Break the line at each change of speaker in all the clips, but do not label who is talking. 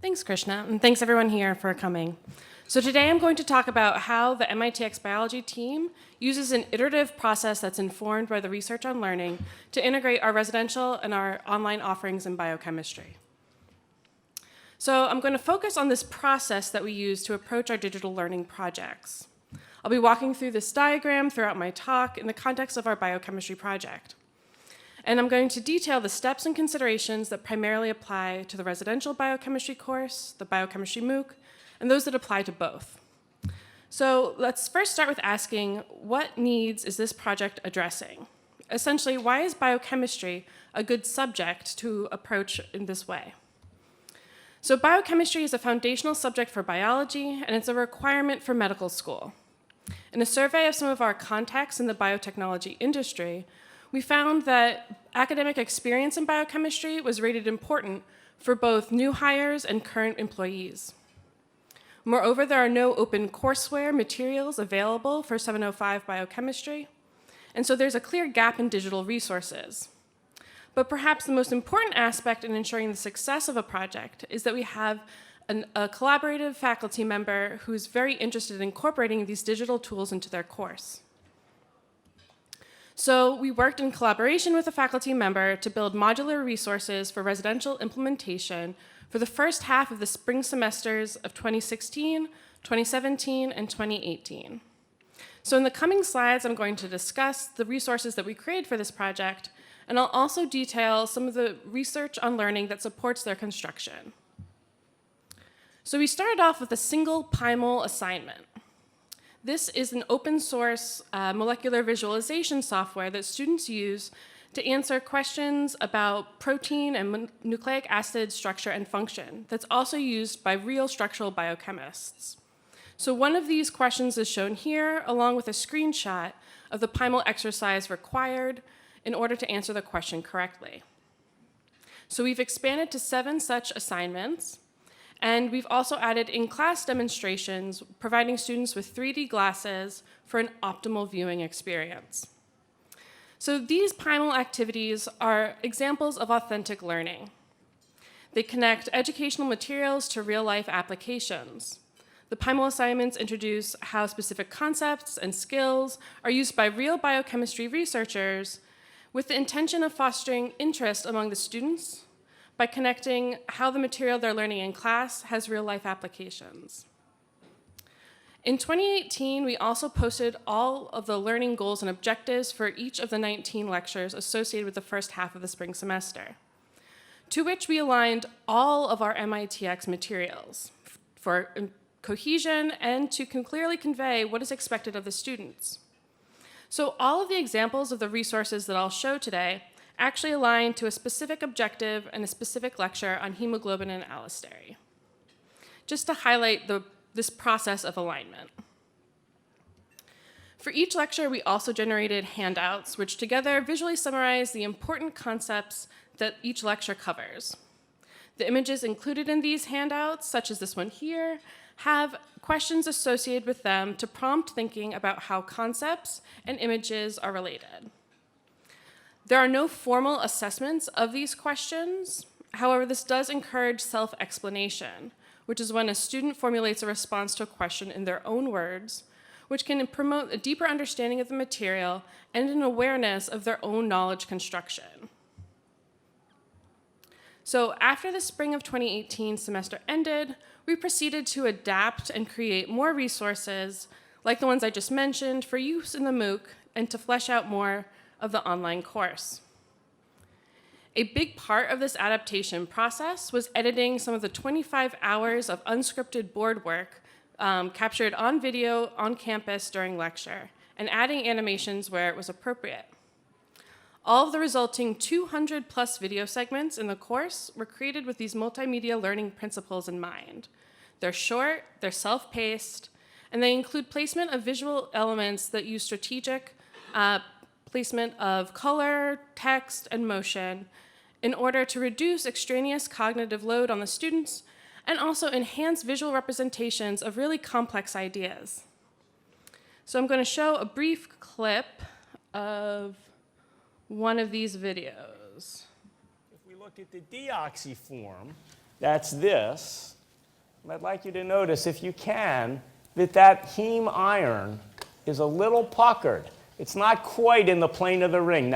Thanks, Krishna, and thanks everyone here for coming. So today I'm going to talk about how the MITx biology team uses an iterative process that's informed by the research on learning to integrate our residential and our online offerings in biochemistry. So I'm going to focus on this process that we use to approach our digital learning projects. I'll be walking through this diagram throughout my talk in the context of our biochemistry project. And I'm going to detail the steps and considerations that primarily apply to the residential biochemistry course, the biochemistry MOOC, and those that apply to both. So let's first start with asking, what needs is this project addressing? Essentially, why is biochemistry a good subject to approach in this way? So biochemistry is a foundational subject for biology, and it's a requirement for medical school. In a survey of some of our contacts in the biotechnology industry, we found that academic experience in biochemistry was rated important for both new hires and current employees. Moreover, there are no open courseware materials available for 705 biochemistry, and so there's a clear gap in digital resources. But perhaps the most important aspect in ensuring the success of a project is that we have a collaborative faculty member who's very interested in incorporating these digital tools into their course. So we worked in collaboration with a faculty member to build modular resources for residential implementation for the first half of the spring semesters of 2016, 2017, and 2018. So in the coming slides, I'm going to discuss the resources that we created for this project, and I'll also detail some of the research on learning that supports their construction. So we started off with a single PyMol assignment. This is an open source molecular visualization software that students use to answer questions about protein and nucleic acid structure and function that's also used by real structural biochemists. So one of these questions is shown here, along with a screenshot of the PyMol exercise required in order to answer the question correctly. So we've expanded to 7 such assignments. And we've also added in-class demonstrations, providing students with 3D glasses for an optimal viewing experience. So these PyMol activities are examples of authentic learning. They connect educational materials to real-life applications. The PyMol assignments introduce how specific concepts and skills are used by real biochemistry researchers with the intention of fostering interest among the students by connecting how the material they're learning in class has real-life applications. In 2018, we also posted all of the learning goals and objectives for each of the 19 lectures associated with the first half of the spring semester, to which we aligned all of our MITx materials for cohesion and to clearly convey what is expected of the students. So all of the examples of the resources that I'll show today actually align to a specific objective and a specific lecture on hemoglobin and allostery, just to highlight this process of alignment. For each lecture, we also generated handouts, which together visually summarize the important concepts that each lecture covers. The images included in these handouts, such as this one here, have questions associated with them to prompt thinking about how concepts and images are related. There are no formal assessments of these questions. However, this does encourage self-explanation, which is when a student formulates a response to a question in their own words, which can promote a deeper understanding of the material and an awareness of their own knowledge construction. So after the spring of 2018 semester ended, we proceeded to adapt and create more resources, like the ones I just mentioned, for use in the MOOC and to flesh out more of the online course. A big part of this adaptation process was editing some of the 25 hours of unscripted board work captured on video on campus during lecture, and adding animations where it was appropriate. All of the resulting 200+ video segments in the course were created with these multimedia learning principles in mind. They're short, they're self-paced, and they include placement of visual elements that use strategic placement of color, text, and motion in order to reduce extraneous cognitive load on the students and also enhance visual representations of really complex ideas. So I'm going to show a brief clip of one of these videos.
If we look at the deoxy form, that's this. I'd like you to notice, if you can, that heme iron is a little puckered. It's not quite in the plane of the ring.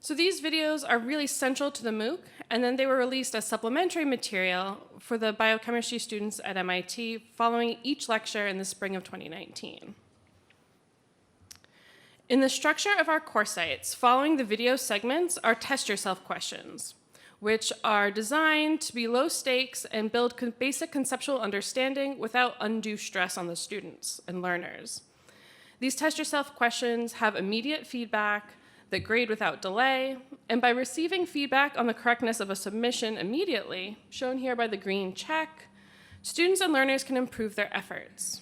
So these videos are really central to the MOOC, and then they were released as supplementary material for the biochemistry students at MIT following each lecture in the spring of 2019. In the structure of our course sites, following the video segments are test yourself questions, which are designed to be low stakes and build basic conceptual understanding without undue stress on the students and learners. These test yourself questions have immediate feedback that grade without delay, and by receiving feedback on the correctness of a submission immediately, shown here by the green check, students and learners can improve their efforts.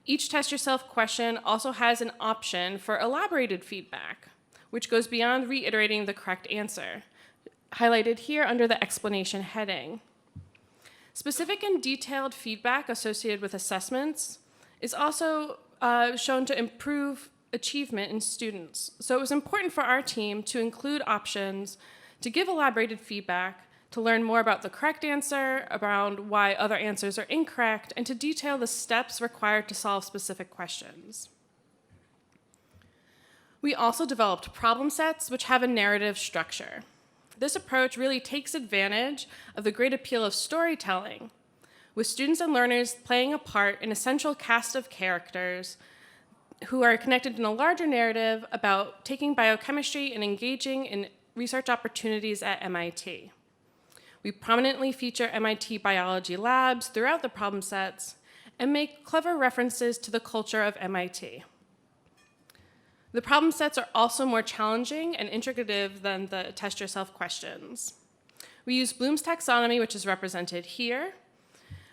Each test yourself question also has an option for elaborated feedback, which goes beyond reiterating the correct answer, highlighted here under the explanation heading. Specific and detailed feedback associated with assessments is also shown to improve achievement in students. So it was important for our team to include options to give elaborated feedback, to learn more about the correct answer, around why other answers are incorrect, and to detail the steps required to solve specific questions. We also developed problem sets which have a narrative structure. This approach really takes advantage of the great appeal of storytelling, with students and learners playing a part in a central cast of characters who are connected in a larger narrative about taking biochemistry and engaging in research opportunities at MIT. We prominently feature MIT biology labs throughout the problem sets and make clever references to the culture of MIT. The problem sets are also more challenging and integrative than the test yourself questions. We use Bloom's taxonomy, which is represented here,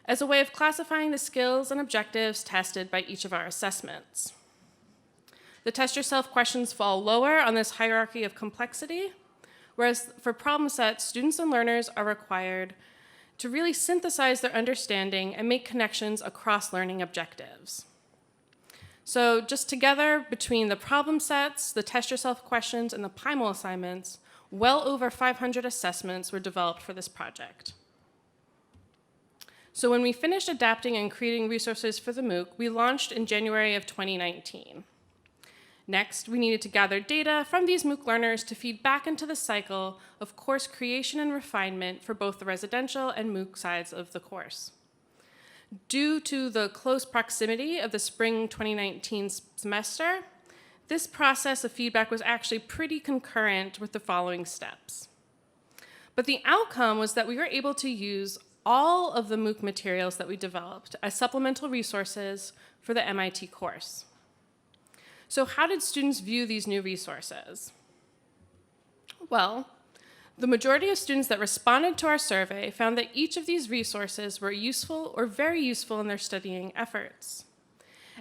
as a way of classifying the skills and objectives tested by each of our assessments. The test yourself questions fall lower on this hierarchy of complexity, whereas for problem sets, students and learners are required to really synthesize their understanding and make connections across learning objectives. So just together, between the problem sets, the test yourself questions, and the PIML assignments, well over 500 assessments were developed for this project. So when we finished adapting and creating resources for the MOOC, we launched in January of 2019. Next, we needed to gather data from these MOOC learners to feed back into the cycle of course creation and refinement for both the residential and MOOC sides of the course. Due to the close proximity of the spring 2019 semester, this process of feedback was actually pretty concurrent with the following steps. But the outcome was that we were able to use all of the MOOC materials that we developed as supplemental resources for the MIT course. So how did students view these new resources? Well, the majority of students that responded to our survey found that each of these resources were useful or very useful in their studying efforts.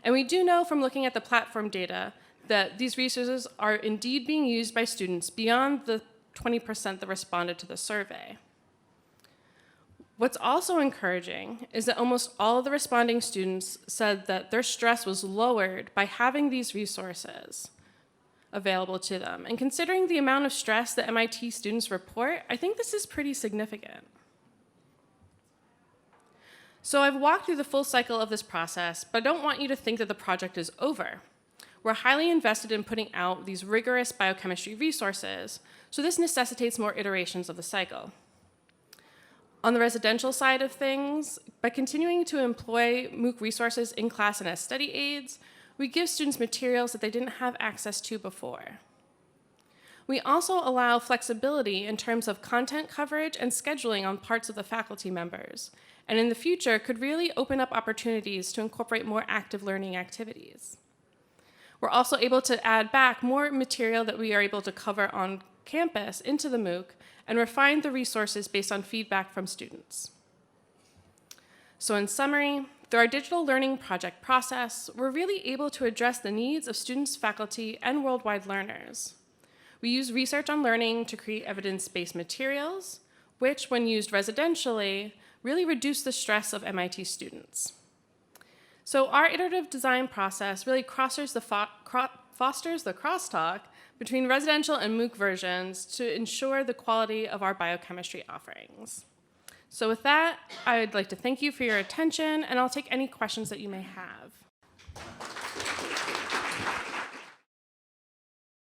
And we do know from looking at the platform data that these resources are indeed being used by students beyond the 20% that responded to the survey. What's also encouraging is that almost all of the responding students said that their stress was lowered by having these resources available to them. And considering the amount of stress that MIT students report, I think this is pretty significant. So I've walked through the full cycle of this process, but I don't want you to think that the project is over. We're highly invested in putting out these rigorous biochemistry resources, so this necessitates more iterations of the cycle. On the residential side of things, by continuing to employ MOOC resources in class and as study aids, we give students materials that they didn't have access to before. We also allow flexibility in terms of content coverage and scheduling on parts of the faculty members, and in the future could really open up opportunities to incorporate more active learning activities. We're also able to add back more material that we are able to cover on campus into the MOOC and refine the resources based on feedback from students. So in summary, through our digital learning project process, we're really able to address the needs of students, faculty, and worldwide learners. We use research on learning to create evidence-based materials, which, when used residentially, really reduce the stress of MIT students. So our iterative design process really fosters the crosstalk between residential and MOOC versions to ensure the quality of our biochemistry offerings. So with that, I'd like to thank you for your attention, and I'll take any questions that you may have.